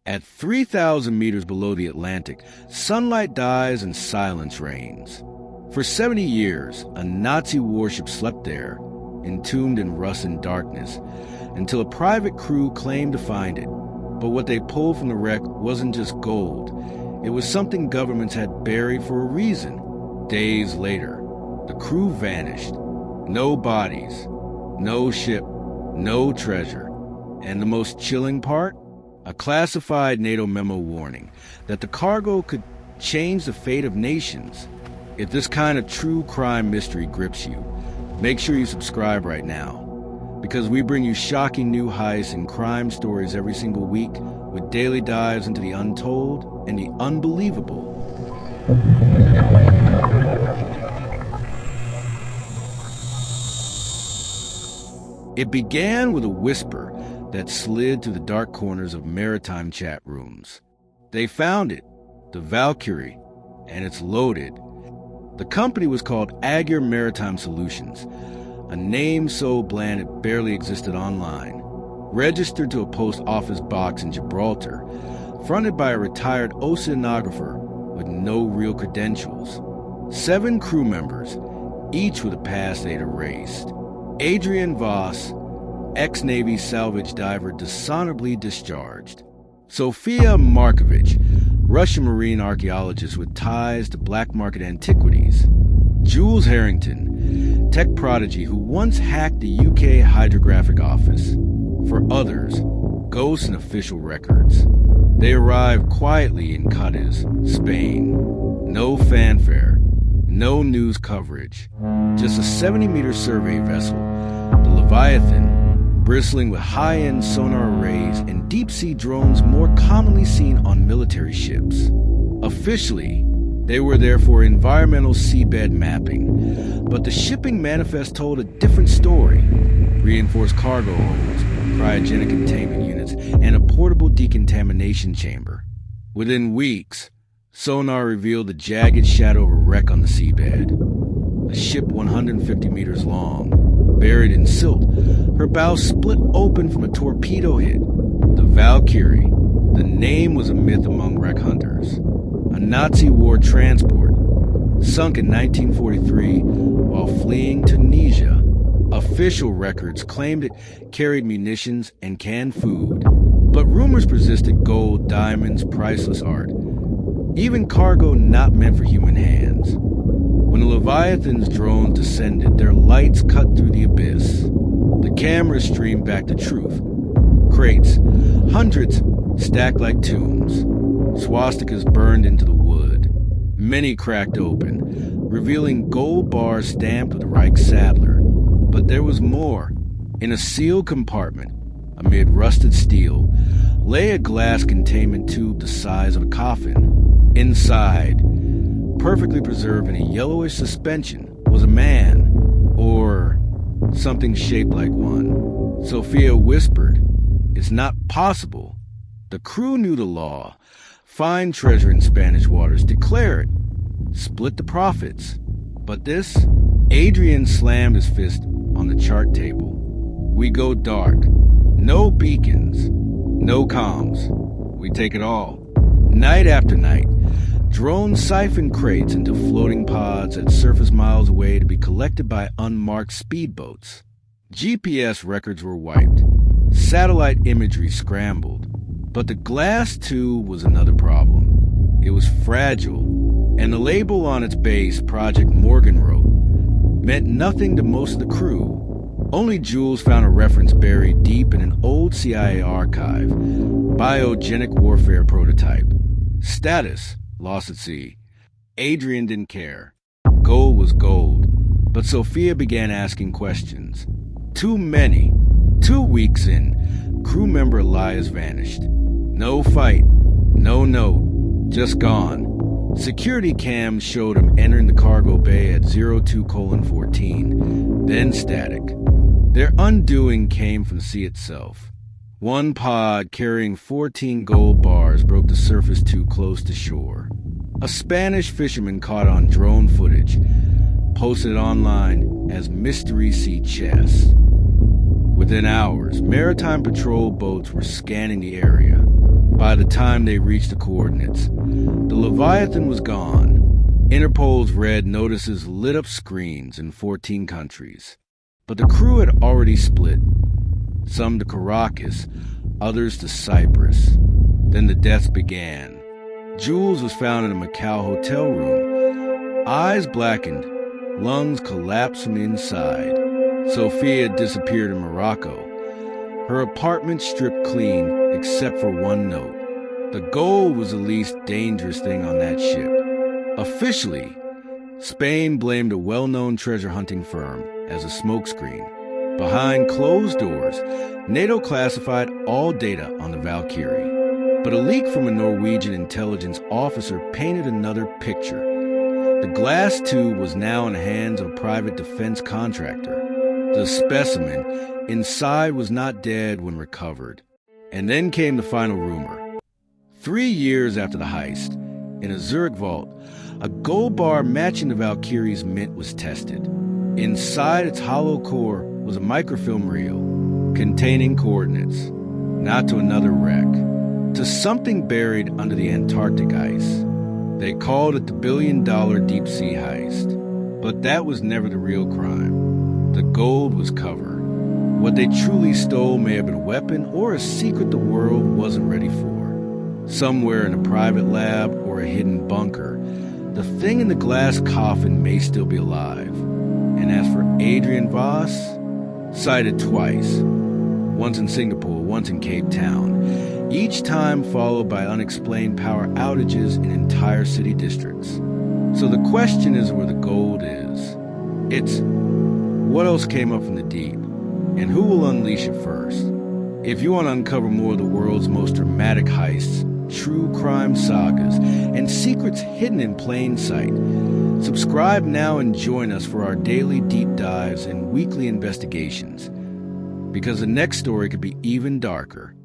At 3,000 meters below the Atlantic, sunlight dies and silence reigns. For 70 years, a Nazi warship slept there, entombed in rust and darkness, until a private crew claimed to find it. But what they pulled from the wreck wasn't just gold. It was something governments had buried for a reason. Days later, the crew vanished. No bodies, no ship, no treasure. And the most chilling part? A classified NATO memo warning that the cargo could change the fate of nations. If this kind of true crime mystery grips you, make sure you subscribe right now, because we bring you shocking new heists and crime stories every single week with daily dives into the untold and the unbelievable. It began with a whisper that slid through the dark corners of maritime chat rooms. They found it, the Valkyrie, and it's loaded. The company was called Aegir Maritime Solutions, a name so bland it barely existed online. Registered to a post office box in Gibraltar, fronted by a retired oceanographer with no real credentials. 7 crew members, each with a past they'd erased. Adrian Voss, ex-Navy salvage diver dishonorably discharged. Sofia Markovich, Russian marine archaeologist with ties to black market antiquities. Jules Harrington, tech prodigy who once hacked the UK Hydrographic Office. For others, ghosts and official records. They arrived quietly in Cadiz, Spain. No fanfare, no news coverage. Just a 70-meter survey vessel, the Leviathan, bristling with high-end sonar arrays and deep-sea drones more commonly seen on military ships. Officially, they were there for environmental seabed mapping, but the shipping manifest told a different story. Reinforced cargo holds, cryogenic containment units, and a portable decontamination chamber. Within weeks, sonar revealed the jagged shadow of a wreck on the seabed. A ship 150 meters long, buried in silt, her bow split open from a torpedo hit. The Valkyrie, the name was a myth among wreck hunters. A Nazi war transport, sunk in 1943 while fleeing Tunisia. Official records claimed it carried munitions and canned food, but rumors persisted: gold, diamonds, priceless art, even cargo not meant for human hands. When the Leviathan's drones descended, their lights cut through the abyss. The cameras streamed back the truth. Crates, hundreds, stacked like tombs. Swastikas burned into the wood. Many cracked open, revealing gold bars stamped with the Reich Sadler. But there was more. In a sealed compartment, amid rusted steel, lay a glass containment tube the size of a coffin. Inside, perfectly preserved in a yellowish suspension, was a man, or something shaped like one. Sophia whispered, "It's not possible." The crew knew the law. Find treasure in Spanish waters, declare it, split the profits. But this? Adrian slammed his fist on the chart table. We go dark. No beacons. No comms. We take it all. Night after night, drones siphon crates into floating pods at surface miles away to be collected by unmarked speedboats. GPS records were wiped. Satellite imagery scrambled. But the glass tube was another problem. It was fragile, and the label on its base, Project Morgenrot, meant nothing to most of the crew. Only Jules found a reference buried deep in an old CIA archive. Biogenic warfare prototype. Status, lost at sea. Adrian didn't care. Gold was gold. But Sophia began asking questions. Too many. 2 weeks in, crew member Elias vanished. No fight, no note, just gone. Security cams showed him entering the cargo bay at 02:14, then static. Their undoing came from the sea itself. One pod carrying 14 gold bars broke the surface too close to shore. A Spanish fisherman caught on drone footage, posted online as Mystery Sea Chest. Within hours, maritime patrol boats were scanning the area. by the time they reached the coordinates. The Leviathan was gone. Interpol's red notices lit up screens in 14 countries. But the crew had already split, some to Caracas, others to Cyprus. Then the deaths began. Jules was found in a Macau hotel room, eyes blackened, lungs collapsed from the inside. Sophia disappeared in Morocco. Her apartment stripped clean except for one note. The gold was the least dangerous thing on that ship. Officially, Spain blamed a well-known treasure-hunting firm as a smokescreen. Behind closed doors, NATO classified all data on the Valkyrie. But a leak from a Norwegian intelligence officer painted another picture. The glass tube was now in the hands of a private defense contractor. The specimen inside was not dead when recovered. And then came the final rumor. 3 years after the heist, in a Zurich vault, a gold bar matching the Valkyrie's mint was tested. Inside its hollow core was a microfilm reel containing coordinates, not to another wreck, to something buried under the Antarctic ice. They called it the $1 billion Deep Sea Heist, but that was never the real crime. The gold was covered. What they truly stole may have been a weapon or a secret the world wasn't ready for. Somewhere in a private lab or a hidden bunker, the thing in the glass coffin may still be alive. And as for Adrian Voss, sighted twice, once in Singapore, once in Cape Town, each time followed by unexplained power outages in entire city districts. So the question is where the gold is. It's what else came up from the deep, and who will unleash it first? If you want to uncover more of the world's most dramatic heists, true crime sagas, and secrets hidden in plain sight, subscribe now and join us for our daily deep dives and weekly investigations, because the next story could be even darker.